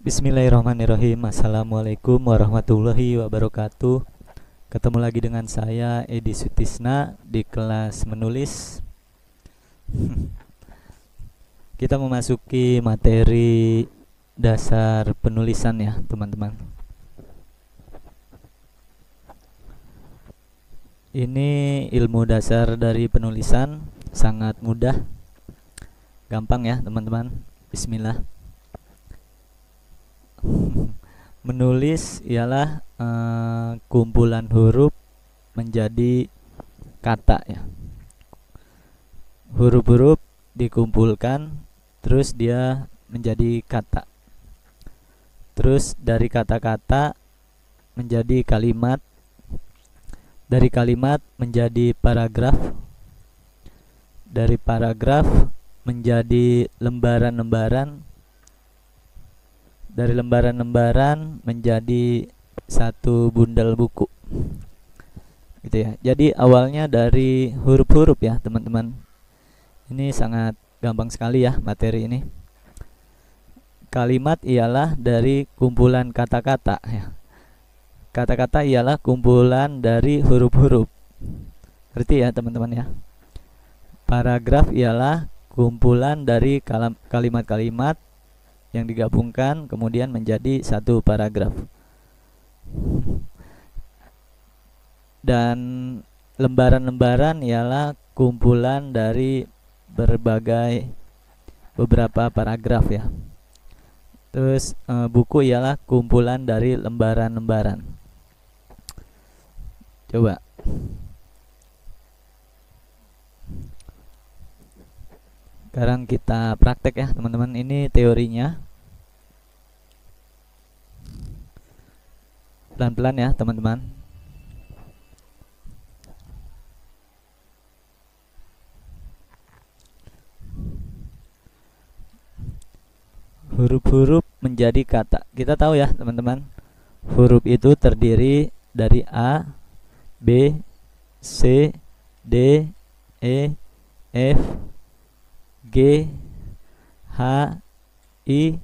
Bismillahirrahmanirrahim. Assalamualaikum warahmatullahi wabarakatuh. Ketemu lagi dengan saya Edi Sutisna di kelas menulis. Kita memasuki materi dasar penulisan ya teman-teman. Ini ilmu dasar dari penulisan, sangat mudah, gampang ya teman-teman. Bismillah. Menulis ialah kumpulan huruf menjadi kata ya. Huruf-huruf dikumpulkan terus dia menjadi kata. Terus dari kata-kata menjadi kalimat. Dari kalimat menjadi paragraf. Dari paragraf menjadi lembaran-lembaran. Dari lembaran-lembaran menjadi satu bundel buku gitu ya. Jadi awalnya dari huruf-huruf ya teman-teman. Ini sangat gampang sekali ya materi ini. Kalimat ialah dari kumpulan kata-kata ya. Kata-kata ialah kumpulan dari huruf-huruf. Ngerti ya teman-teman ya. Paragraf ialah kumpulan dari kalimat-kalimat yang digabungkan kemudian menjadi satu paragraf. Dan lembaran-lembaran ialah kumpulan dari beberapa paragraf ya. Terus buku ialah kumpulan dari lembaran-lembaran. Coba sekarang kita praktek ya teman-teman. Ini teorinya. Pelan-pelan ya teman-teman. Huruf-huruf menjadi kata. Kita tahu ya teman-teman, huruf itu terdiri dari A, B, C, D, E, F, G, H, I,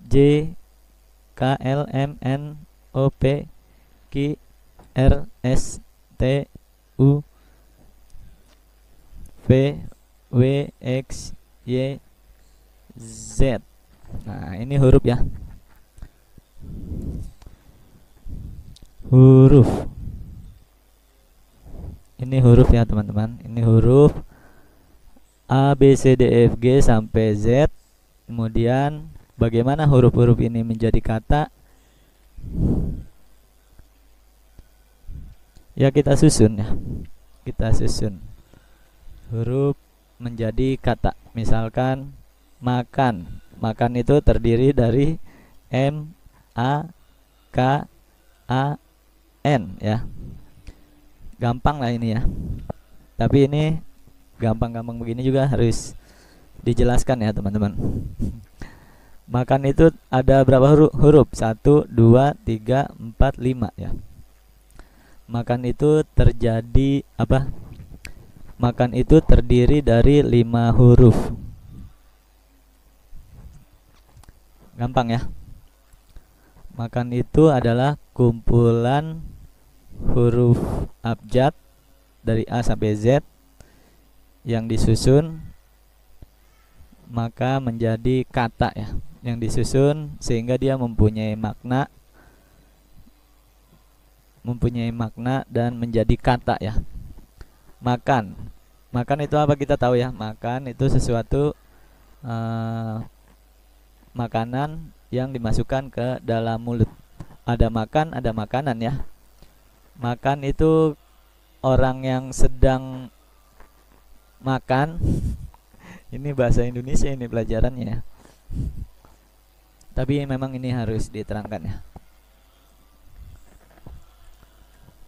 J, K, L, M, N, O, P, Q, R, S, T, U, V, W, X, Y, Z. Nah, ini huruf ya. Huruf. Ini huruf ya teman-teman. Ini huruf A, B, C, D, E, F, G sampai Z. Kemudian bagaimana huruf-huruf ini menjadi kata? Ya kita susun ya. Kita susun huruf menjadi kata. Misalkan makan. Makan itu terdiri dari M, A, K, A, N ya. Gampang lah ini ya. Tapi ini gampang-gampang begini juga harus dijelaskan ya teman-teman. Makan itu ada berapa huruf? 1, 2, 3, 4, 5 ya. Makan itu terjadi apa? Makan itu terdiri dari 5 huruf. Gampang ya. Makan itu adalah kumpulan huruf abjad dari A sampai Z yang disusun maka menjadi kata ya. Yang disusun sehingga dia mempunyai makna dan menjadi kata ya. Makan. Makan itu apa kita tahu ya. Makan itu sesuatu makanan yang dimasukkan ke dalam mulut. Ada makan, ada makanan ya. Makan itu orang yang sedang makan. Ini bahasa Indonesia ini pelajarannya ya. Tapi memang ini harus diterangkan ya.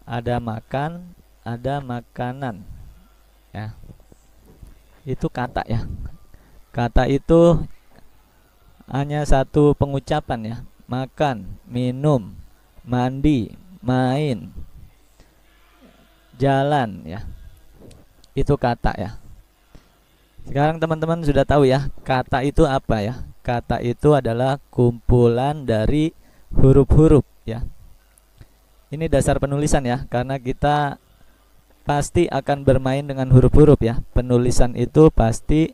Ada makan, ada makanan ya. Itu kata ya. Kata itu hanya satu pengucapan ya. Makan, minum, mandi, main, jalan ya. Itu kata ya. Sekarang teman-teman sudah tahu ya, kata itu apa ya? kata itu adalah kumpulan dari huruf-huruf ya. Ini dasar penulisan ya, karena kita pasti akan bermain dengan huruf-huruf ya. Penulisan itu pasti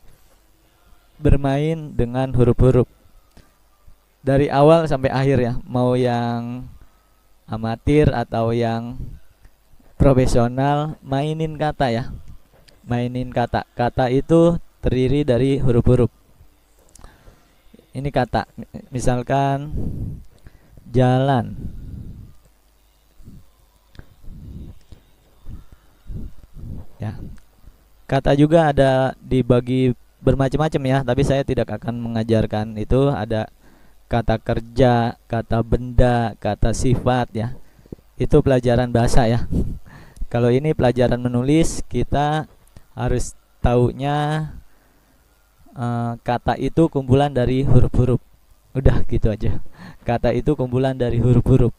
bermain dengan huruf-huruf dari awal sampai akhir ya, mau yang amatir atau yang profesional, mainin kata ya. Mainin kata. Kata itu terdiri dari huruf-huruf. Ini kata, misalkan jalan. Ya. Kata juga ada dibagi bermacam-macam ya, tapi saya tidak akan mengajarkan itu. Ada kata kerja, kata benda, kata sifat ya. Itu pelajaran bahasa ya. Kalau ini pelajaran menulis, kita harus taunya kata itu kumpulan dari huruf-huruf. Udah gitu aja. Kata itu kumpulan dari huruf-huruf.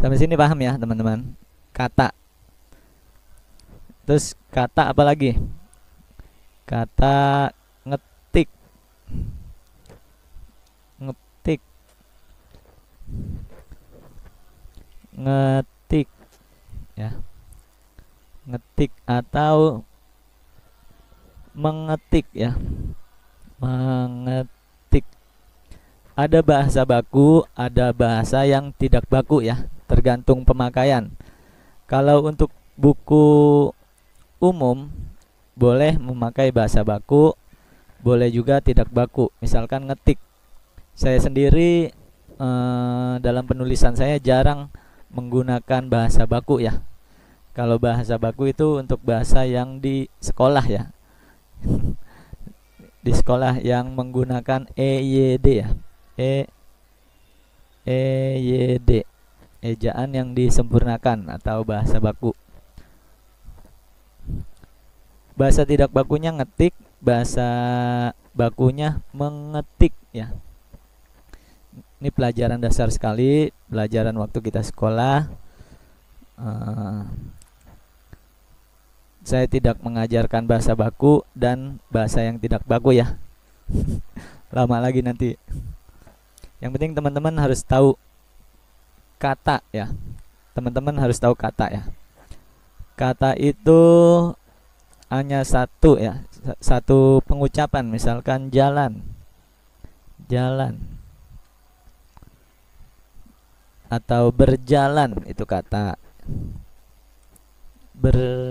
Sampai sini paham ya teman-teman? Kata. Terus kata apa lagi? Kata ngetik. Ngetik. Ngetik ya. Ngetik atau mengetik ya. Mengetik. Ada bahasa baku, ada bahasa yang tidak baku ya, tergantung pemakaian. Kalau untuk buku umum boleh memakai bahasa baku, boleh juga tidak baku. Misalkan ngetik. Saya sendiri dalam penulisan saya jarang menggunakan bahasa baku ya. Kalau bahasa baku itu untuk bahasa yang di sekolah ya. Di sekolah yang menggunakan EYD ya. EYD. Ejaan yang disempurnakan atau bahasa baku. Bahasa tidak bakunya ngetik, bahasa bakunya mengetik ya. Ini pelajaran dasar sekali, pelajaran waktu kita sekolah. Saya tidak mengajarkan bahasa baku dan bahasa yang tidak baku ya. Lama lagi nanti. Yang penting teman-teman harus tahu kata ya. Teman-teman harus tahu kata ya. Kata itu hanya satu ya, satu pengucapan. Misalkan jalan, jalan, atau berjalan, itu kata. Berjalan.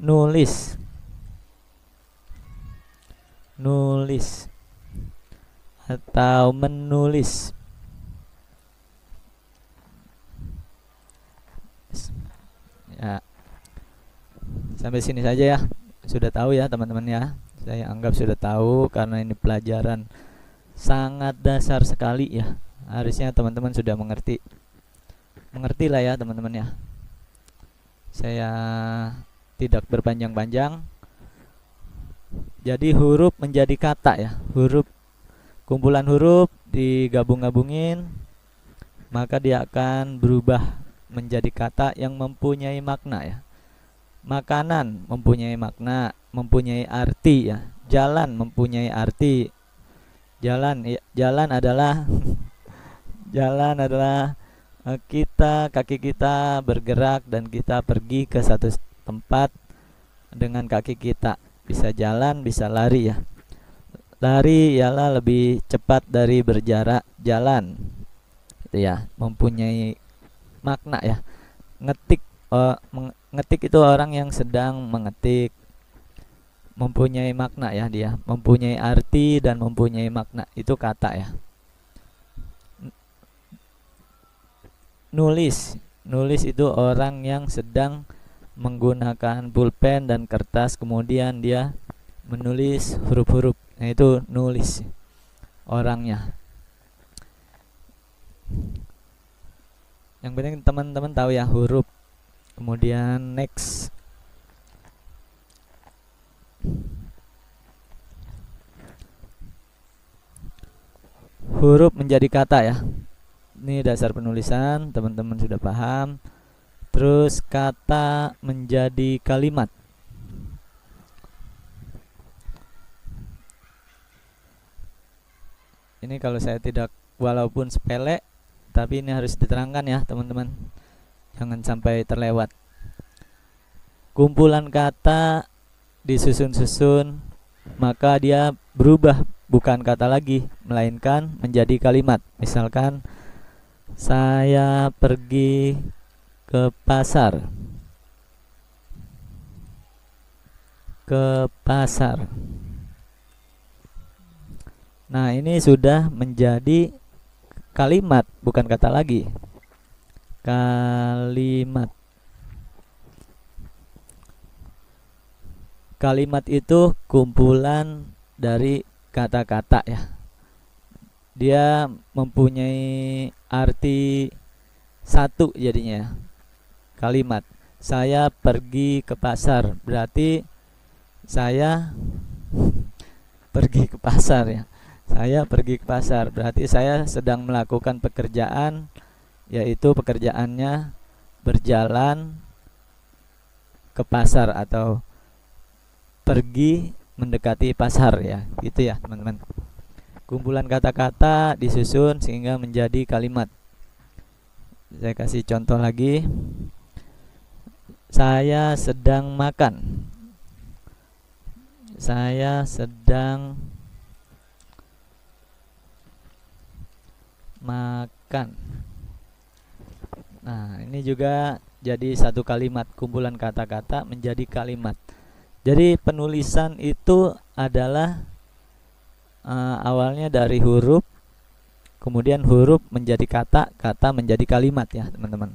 Nulis, nulis, atau menulis. Ya, sampai sini saja ya. Sudah tahu ya teman-teman ya. Saya anggap sudah tahu karena ini pelajaran sangat dasar sekali ya. Harusnya teman-teman sudah mengerti. Mengertilah ya teman-teman ya. Saya tidak berpanjang-panjang. Jadi huruf menjadi kata ya. Huruf, kumpulan huruf digabung-gabungin, maka dia akan berubah menjadi kata yang mempunyai makna ya. Makanan mempunyai makna, mempunyai arti ya. Jalan mempunyai arti. Jalan ya, jalan adalah jalan adalah kaki kita bergerak dan kita pergi ke satu tempat dengan kaki kita. Bisa jalan, bisa lari ya. Lari ialah lebih cepat dari berjarak jalan. Itu ya, mempunyai makna ya. Ngetik, ngetik itu orang yang sedang mengetik, mempunyai makna ya dia, mempunyai arti dan mempunyai makna, itu kata ya. Nulis, nulis itu orang yang sedang menggunakan pulpen dan kertas, kemudian dia menulis huruf-huruf. Nah, itu nulis orangnya. Yang penting teman-teman tahu ya huruf. Kemudian next. Huruf menjadi kata ya. Ini dasar penulisan, teman-teman sudah paham. Terus kata menjadi kalimat. Ini kalau saya tidak, walaupun sepele, tapi ini harus diterangkan ya teman-teman, jangan sampai terlewat. Kumpulan kata disusun-susun, maka dia berubah, bukan kata lagi, melainkan menjadi kalimat. Misalkan, saya pergi ke pasar. Ke pasar. Nah, ini sudah menjadi kalimat, bukan kata lagi. Kalimat. Kalimat itu kumpulan dari kata-kata ya. Dia mempunyai arti satu jadinya. Kalimat. Saya pergi ke pasar, berarti saya pergi ke pasar ya. Saya pergi ke pasar berarti saya sedang melakukan pekerjaan, yaitu pekerjaannya berjalan ke pasar atau pergi mendekati pasar ya. Gitu ya teman-teman. Kumpulan kata-kata disusun sehingga menjadi kalimat. Saya kasih contoh lagi. Saya sedang makan. Saya sedang makan. Nah, ini juga jadi satu kalimat, kumpulan kata-kata menjadi kalimat. Jadi penulisan itu adalah awalnya dari huruf, kemudian huruf menjadi kata, kata menjadi kalimat ya teman-teman.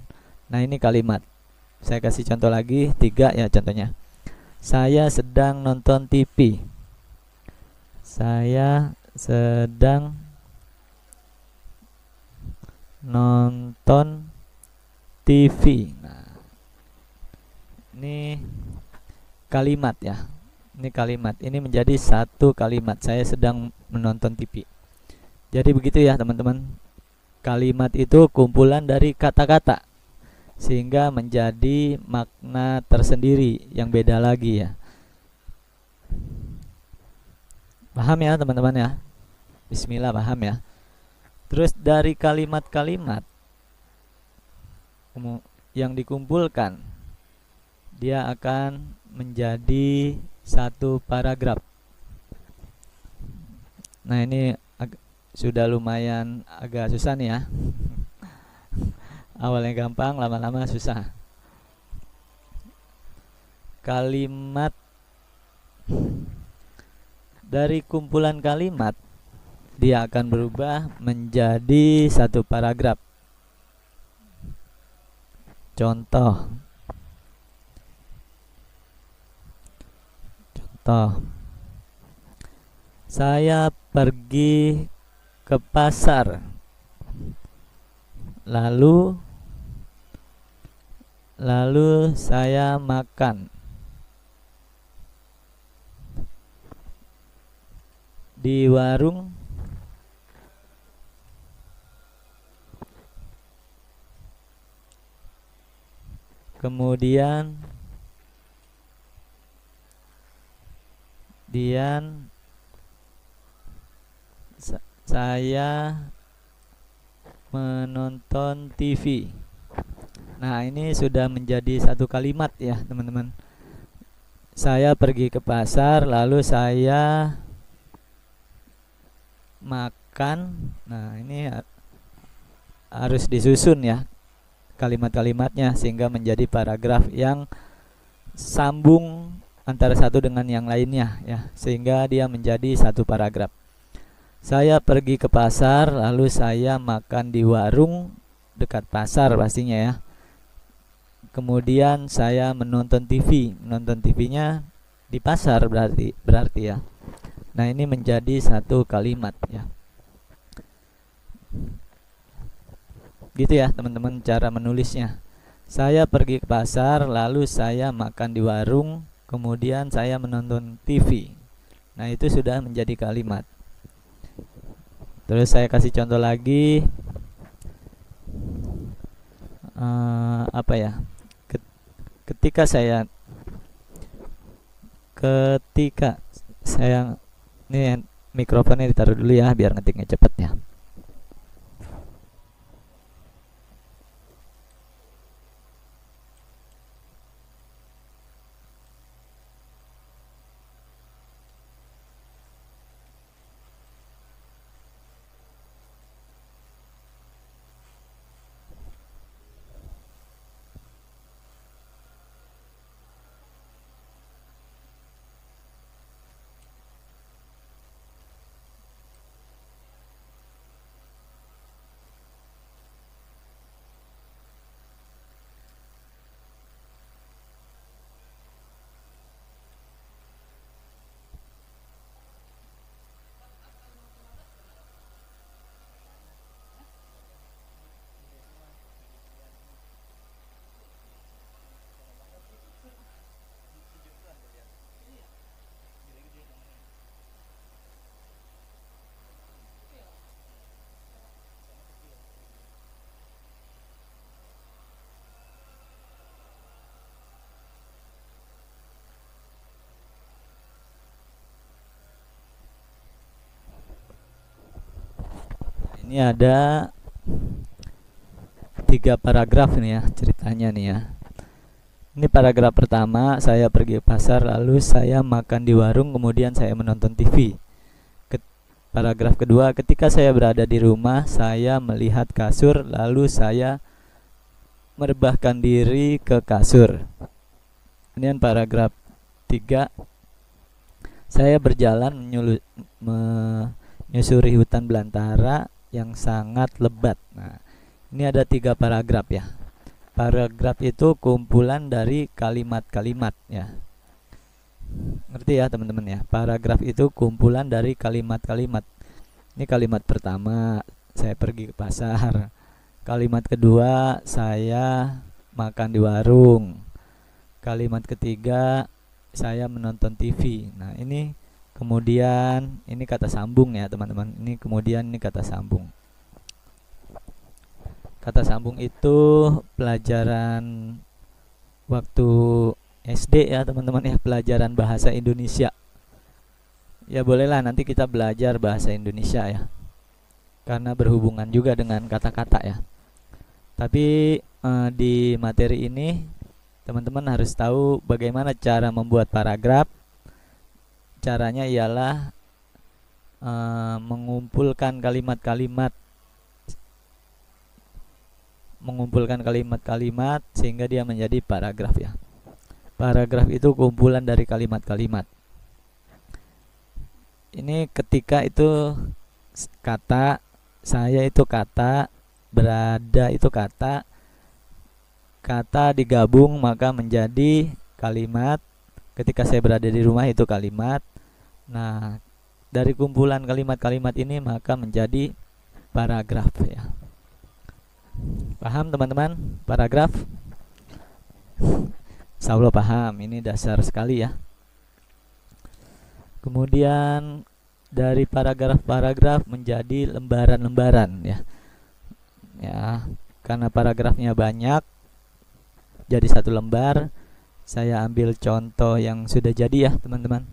Nah, ini kalimat. Saya kasih contoh lagi, 3 ya contohnya. Saya sedang nonton TV. Saya sedang nonton TV. Nah, ini kalimat ya. Ini kalimat. Ini menjadi satu kalimat. Saya sedang menonton TV. Jadi begitu ya teman-teman. Kalimat itu kumpulan dari kata-kata, sehingga menjadi makna tersendiri yang beda lagi ya. Paham ya teman-teman ya? Bismillah, paham ya? Terus dari kalimat-kalimat yang dikumpulkan, dia akan menjadi satu paragraf. Nah, ini sudah lumayan agak susah nih ya. Awalnya gampang, lama-lama susah. Kalimat, dari kumpulan kalimat dia akan berubah menjadi satu paragraf. Contoh. Saya pergi ke pasar. Lalu saya makan di warung. Kemudian saya menonton TV. Nah, ini sudah menjadi satu kalimat ya teman-teman. Saya pergi ke pasar, lalu saya makan. Nah, ini harus disusun ya kalimat-kalimatnya sehingga menjadi paragraf yang sambung antara satu dengan yang lainnya ya, sehingga dia menjadi satu paragraf. Saya pergi ke pasar, lalu saya makan di warung dekat pasar pastinya ya. Kemudian saya menonton TV. Menonton TV-nya di pasar berarti ya. Nah, ini menjadi satu kalimat ya. Gitu ya teman-teman cara menulisnya. Saya pergi ke pasar, lalu saya makan di warung, kemudian saya menonton TV. Nah, itu sudah menjadi kalimat. Terus saya kasih contoh lagi. Apa ya? Ketika saya ini mikrofonnya ditaruh dulu ya biar ngetiknya cepet ya. Ini ada 3 paragraf nih ya ceritanya nih ya. Ini paragraf pertama, saya pergi ke pasar lalu saya makan di warung kemudian saya menonton TV. Paragraf kedua, ketika saya berada di rumah saya melihat kasur lalu saya merebahkan diri ke kasur. Kemudian paragraf 3, saya berjalan menyusuri hutan belantara yang sangat lebat. Nah, ini ada 3 paragraf ya. Paragraf itu kumpulan dari kalimat-kalimat ya. Ngerti ya teman-teman ya. Paragraf itu kumpulan dari kalimat-kalimat. Ini kalimat pertama, saya pergi ke pasar. Kalimat kedua, saya makan di warung. Kalimat ketiga, saya menonton TV. Nah, ini kemudian ini kata sambung ya teman-teman. Ini kemudian ini kata sambung. Kata sambung itu pelajaran waktu SD ya teman-teman ya, pelajaran bahasa Indonesia. Ya bolehlah nanti kita belajar bahasa Indonesia ya, karena berhubungan juga dengan kata-kata ya. Tapi di materi ini teman-teman harus tahu bagaimana cara membuat paragraf. Caranya ialah mengumpulkan kalimat-kalimat sehingga dia menjadi paragraf ya. Paragraf itu kumpulan dari kalimat-kalimat. Ini ketika itu kata, saya itu kata, berada itu kata, kata digabung maka menjadi kalimat. Ketika saya berada di rumah itu kalimat. Nah, dari kumpulan kalimat-kalimat ini maka menjadi paragraf ya. Paham teman-teman paragraf? Insya Allah paham, ini dasar sekali ya. Kemudian dari paragraf-paragraf menjadi lembaran-lembaran ya. Ya, karena paragrafnya banyak jadi satu lembar. Saya ambil contoh yang sudah jadi ya teman-teman.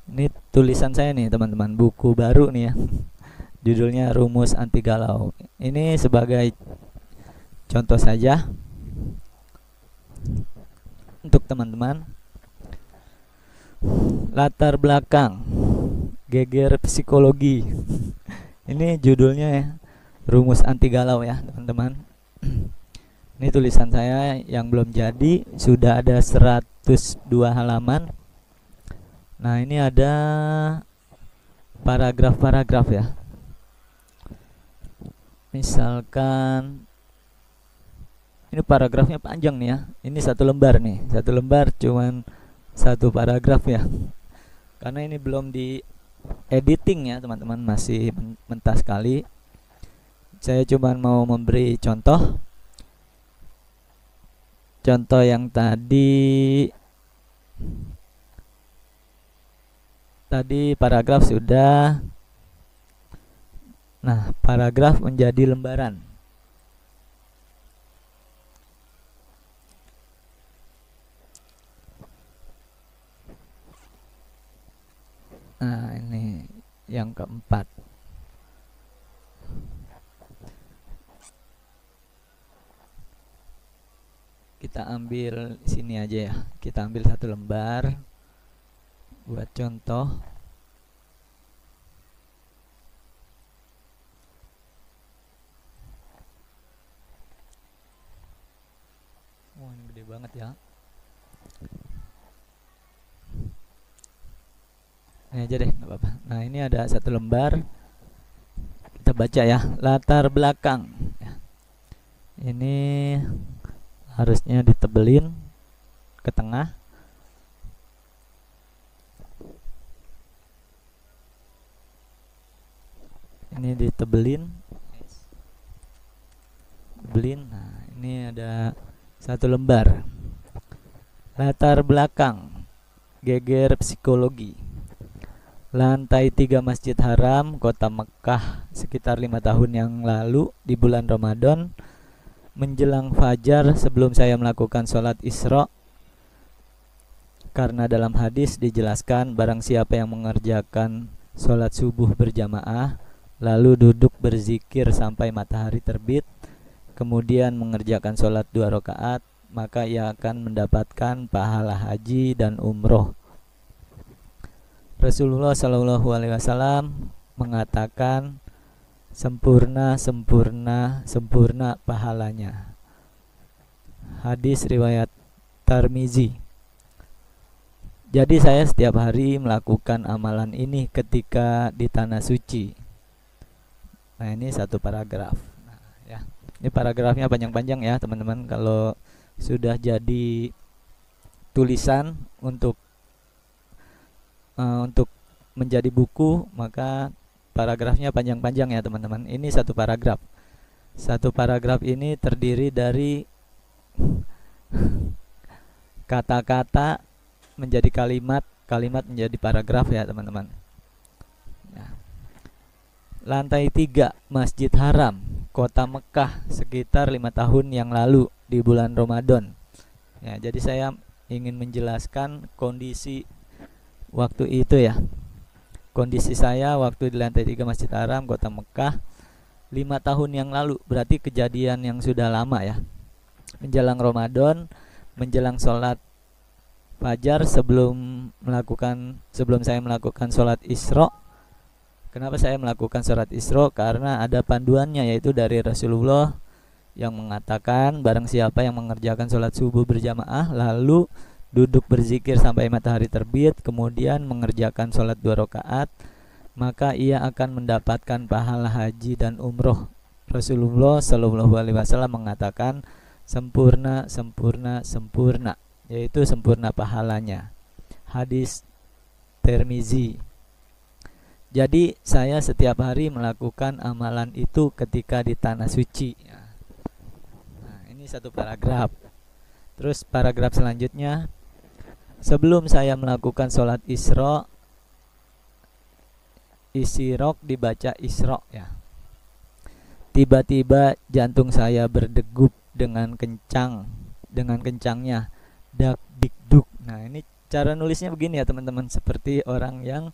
Ini tulisan saya nih teman-teman, buku baru nih ya. Judulnya Rumus Anti Galau. Ini sebagai contoh saja untuk teman-teman. Latar belakang geger psikologi. Ini judulnya ya, Rumus Anti Galau ya teman-teman. Ini tulisan saya yang belum jadi, sudah ada 102 halaman. Nah, ini ada paragraf-paragraf ya. Misalkan ini paragrafnya panjang nih ya. Ini satu lembar nih. Satu lembar cuman satu paragraf ya. Karena ini belum di editing ya teman-teman, masih mentah sekali. Saya cuman mau memberi contoh. Contoh yang tadi paragraf sudah. Nah, paragraf menjadi lembaran. yang keempat. Kita ambil sini aja ya. Kita ambil satu lembar buat contoh. Wah, ini gede banget ya. Ini aja deh, nggak apa-apa. Nah, ini ada satu lembar. Kita baca ya, latar belakang. Ini harusnya ditebelin ke tengah. Ini ditebelin. Tebelin. Nah, ini ada satu lembar. Latar belakang geger psikologi. Lantai 3 Masjid Haram Kota Mekah sekitar 5 tahun yang lalu di bulan Ramadan menjelang fajar sebelum saya melakukan sholat Isra, karena dalam hadis dijelaskan barang siapa yang mengerjakan sholat subuh berjamaah lalu duduk berzikir sampai matahari terbit, kemudian mengerjakan sholat 2 rakaat, maka ia akan mendapatkan pahala haji dan umroh. Rasulullah Shallallahu Alaihi Wasallam mengatakan sempurna, sempurna, sempurna pahalanya. Hadis riwayat Tirmizi. Jadi saya setiap hari melakukan amalan ini ketika di tanah suci. Nah, ini satu paragraf. Nah, ya. Ini paragrafnya panjang-panjang ya, teman-teman. Kalau sudah jadi tulisan untuk menjadi buku, maka paragrafnya panjang-panjang ya, teman-teman. Ini satu paragraf. Satu paragraf ini terdiri dari kata-kata menjadi kalimat, kalimat menjadi paragraf ya, teman-teman. Ya. Lantai 3 Masjid Haram Kota Mekah sekitar 5 tahun yang lalu di bulan Ramadan. Ya, jadi saya ingin menjelaskan kondisi waktu itu ya. Kondisi saya waktu di lantai 3 Masjid Haram Kota Mekah 5 tahun yang lalu. Berarti kejadian yang sudah lama ya. Menjelang Ramadan, menjelang sholat fajar sebelum saya melakukan sholat Isra. Kenapa saya melakukan sholat Isra? Karena ada panduannya, yaitu dari Rasulullah yang mengatakan barang siapa yang mengerjakan sholat subuh berjamaah lalu duduk berzikir sampai matahari terbit, kemudian mengerjakan sholat 2 rakaat, maka ia akan mendapatkan pahala haji dan umroh. Rasulullah Shallallahu Alaihi Wasallam mengatakan sempurna, sempurna, sempurna, yaitu sempurna pahalanya. Hadis Tirmizi. Jadi saya setiap hari melakukan amalan itu ketika di tanah suci. Nah, ini satu paragraf. Terus paragraf selanjutnya, sebelum saya melakukan sholat Isra, Isyraq dibaca Isra ya. Tiba-tiba jantung saya berdegup dengan kencangnya, dak dikduk. Nah, ini cara nulisnya begini ya, teman-teman, seperti orang yang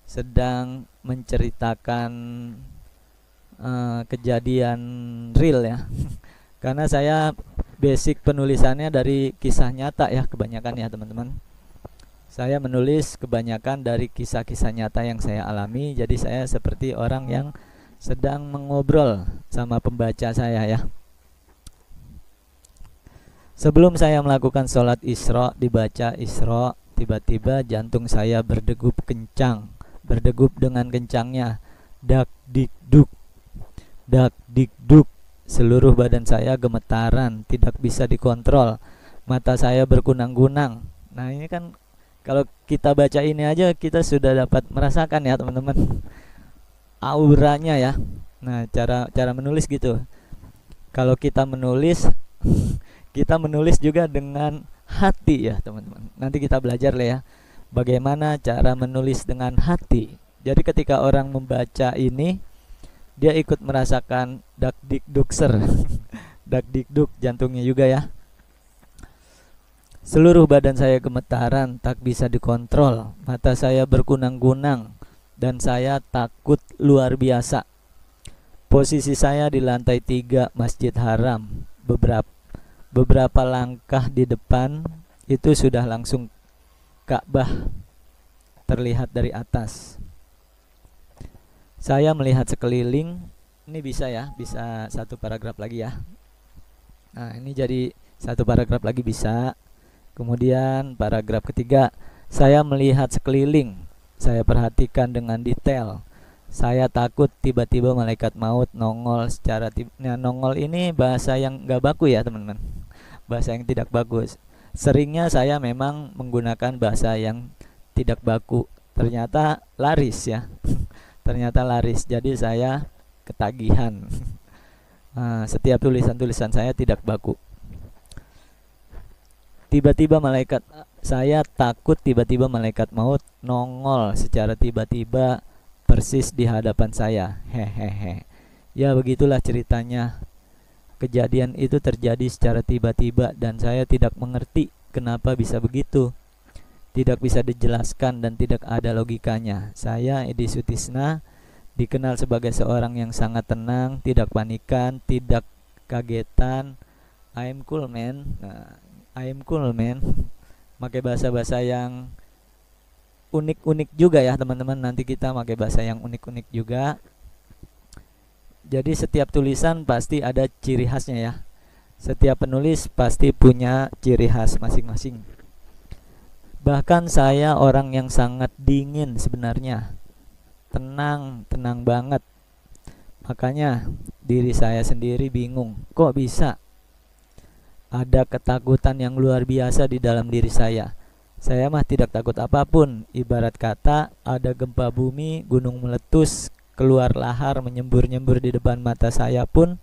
sedang menceritakan kejadian real ya. Karena saya basic penulisannya dari kisah nyata ya, kebanyakan ya, teman-teman. Saya menulis kebanyakan dari kisah-kisah nyata yang saya alami. Jadi saya seperti orang yang sedang mengobrol sama pembaca saya ya. Sebelum saya melakukan sholat Isra, dibaca Isra, tiba-tiba jantung saya berdegup kencang, berdegup dengan kencangnya, dak dikduk, dak dikduk. Seluruh badan saya gemetaran, tidak bisa dikontrol. Mata saya berkunang-kunang. Nah, ini kan kalau kita baca ini aja kita sudah dapat merasakan ya, teman-teman, auranya ya. Nah, cara menulis gitu. Kalau kita menulis kita menulis juga dengan hati ya, teman-teman. Nanti kita belajar lah ya bagaimana cara menulis dengan hati. Jadi ketika orang membaca ini, dia ikut merasakan dak dikduk dak dikduk jantungnya juga ya. Seluruh badan saya gemetaran, tak bisa dikontrol. Mata saya berkunang-kunang. dan saya takut luar biasa. Posisi saya di lantai 3 Masjid Haram. Beberapa langkah di depan itu sudah langsung Ka'bah terlihat dari atas. Saya melihat sekeliling. Ini bisa ya, bisa satu paragraf lagi ya. Nah, ini jadi satu paragraf lagi bisa. Kemudian paragraf ketiga, saya melihat sekeliling. Saya perhatikan dengan detail. Saya takut tiba-tiba malaikat maut nongol secara nah, nongol ini bahasa yang gak baku ya teman-teman, bahasa yang tidak bagus. Seringnya saya memang menggunakan bahasa yang tidak baku. Ternyata laris ya. Ternyata laris. Jadi saya ketagihan. Nah, setiap tulisan-tulisan saya tidak baku. Tiba-tiba malaikat, saya takut tiba-tiba malaikat maut nongol secara tiba-tiba persis di hadapan saya. Hehehe. Ya begitulah ceritanya. Kejadian itu terjadi secara tiba-tiba dan saya tidak mengerti kenapa bisa begitu. Tidak bisa dijelaskan dan tidak ada logikanya. Saya Edi Sutisna dikenal sebagai seorang yang sangat tenang, tidak panikan, tidak kagetan. I'm cool man. Nah, I'm cool man. Pakai bahasa-bahasa yang unik-unik juga ya teman-teman. Nanti kita pakai bahasa yang unik-unik juga. Jadi setiap tulisan pasti ada ciri khasnya ya. Setiap penulis pasti punya ciri khas masing-masing. Bahkan saya orang yang sangat dingin sebenarnya. Tenang banget. Makanya diri saya sendiri bingung, kok bisa ada ketakutan yang luar biasa di dalam diri saya. Saya mah tidak takut apapun. Ibarat kata ada gempa bumi, gunung meletus, keluar lahar menyembur-nyembur di depan mata saya pun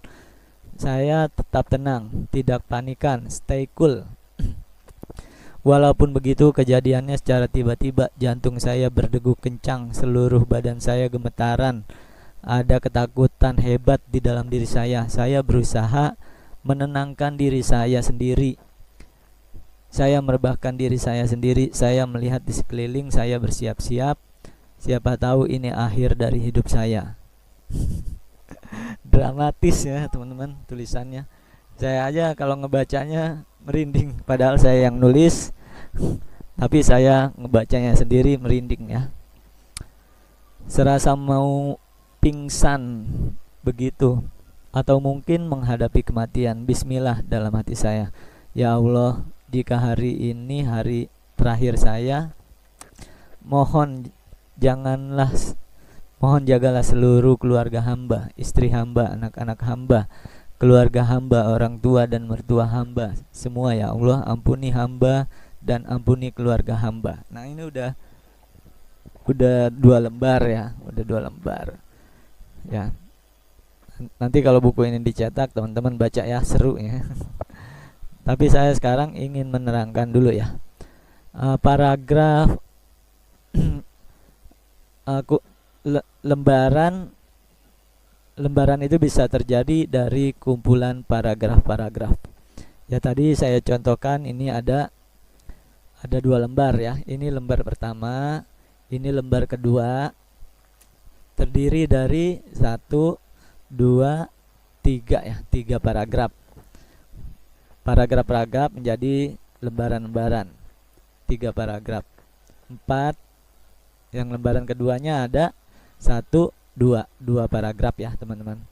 saya tetap tenang, tidak panikan, stay cool. Walaupun begitu, kejadiannya secara tiba-tiba. Jantung saya berdegup kencang, seluruh badan saya gemetaran. Ada ketakutan hebat di dalam diri saya. Saya berusaha menenangkan diri saya sendiri. Saya merebahkan diri saya sendiri. Saya melihat di sekeliling, saya bersiap-siap. Siapa tahu ini akhir dari hidup saya. Dramatis ya teman-teman tulisannya. Saya aja kalau ngebacanya merinding, padahal saya yang nulis, tapi saya ngebacanya sendiri merinding ya. Serasa mau pingsan begitu, atau mungkin menghadapi kematian. Bismillah dalam hati saya. Ya Allah, jika hari ini hari terakhir saya, mohon jagalah seluruh keluarga hamba, istri hamba, anak-anak hamba, keluarga hamba, orang tua dan mertua hamba, semua ya Allah, ampuni hamba dan ampuni keluarga hamba. Nah ini udah 2 lembar ya, udah 2 lembar ya. Nanti kalau buku ini dicetak teman-teman baca ya, seru ya. Tapi saya sekarang ingin menerangkan dulu ya paragraf lembaran itu bisa terjadi dari kumpulan paragraf-paragraf. Ya tadi saya contohkan ini ada 2 lembar ya. Ini lembar pertama, ini lembar kedua. Terdiri dari 1, 2, 3 ya, 3 paragraf. Paragraf-paragraf menjadi lembaran-lembaran. 3 paragraf. 4. Yang lembaran keduanya ada 1, 2 paragraf ya teman-teman.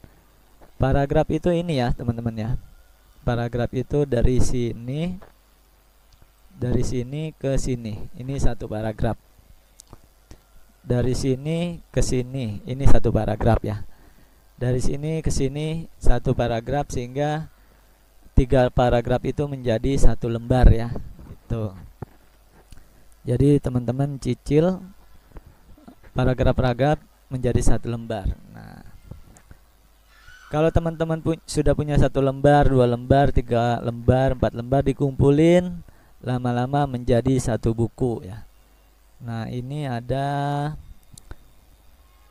Paragraf itu ini ya teman-teman ya. Paragraf itu dari sini ke sini. Ini 1 paragraf. Dari sini ke sini, ini 1 paragraf ya. Dari sini ke sini 1 paragraf, sehingga 3 paragraf itu menjadi 1 lembar ya. Gitu. Jadi teman-teman cicil paragraf-paragraf menjadi 1 lembar. Nah, kalau teman-teman sudah punya 1 lembar, 2 lembar, 3 lembar, 4 lembar, dikumpulin lama-lama menjadi 1 buku ya. Nah, ini ada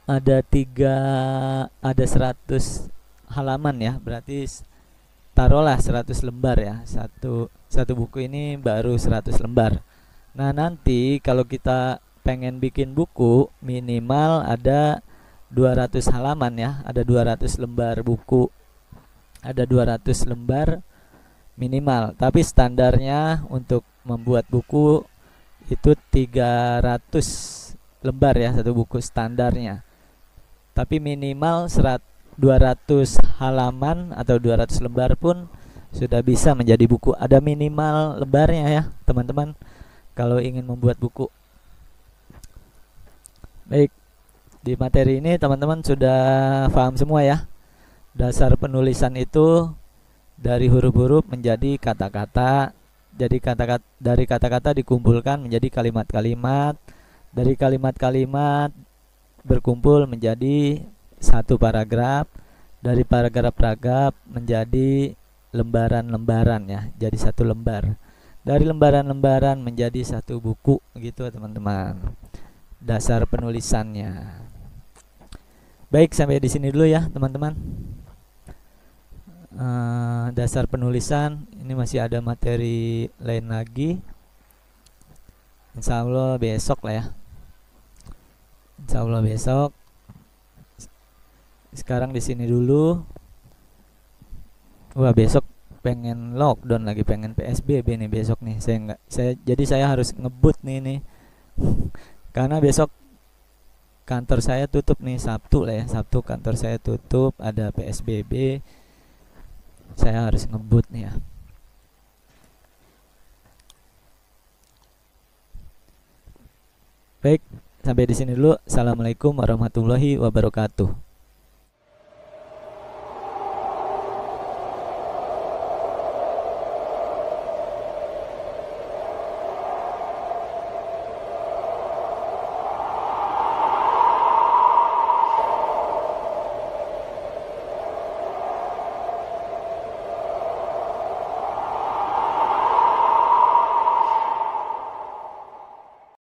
100 halaman ya. Berarti taruhlah 100 lembar ya. Satu buku ini baru 100 lembar. Nah, nanti kalau kita pengen bikin buku minimal ada 200 halaman ya, ada 200 lembar buku, ada 200 lembar minimal. Tapi standarnya untuk membuat buku itu 300 lembar ya, satu buku standarnya. Tapi minimal 200 halaman atau 200 lembar pun sudah bisa menjadi buku. Ada minimal lembarnya ya teman-teman kalau ingin membuat buku. Baik, di materi ini teman-teman sudah paham semua ya. Dasar penulisan itu dari huruf-huruf menjadi kata-kata. Jadi dari kata-kata dikumpulkan menjadi kalimat-kalimat. Dari kalimat-kalimat berkumpul menjadi satu paragraf. Dari paragraf-paragraf menjadi lembaran-lembaran ya, jadi satu lembar. Dari lembaran-lembaran menjadi satu buku gitu teman-teman. Dasar penulisannya. Baik, sampai di sini dulu ya teman-teman. Dasar penulisan ini masih ada materi lain lagi. Insya Allah besok lah ya. Insya Allah besok. Sekarang di sini dulu. Wah, besok pengen lockdown lagi, pengen PSBB nih besok nih. Jadi saya harus ngebut nih. Karena besok kantor saya tutup nih, Sabtu lah ya. Sabtu kantor saya tutup, ada PSBB. Saya harus ngebut nih ya. Baik, sampai di sini dulu. Assalamualaikum warahmatullahi wabarakatuh.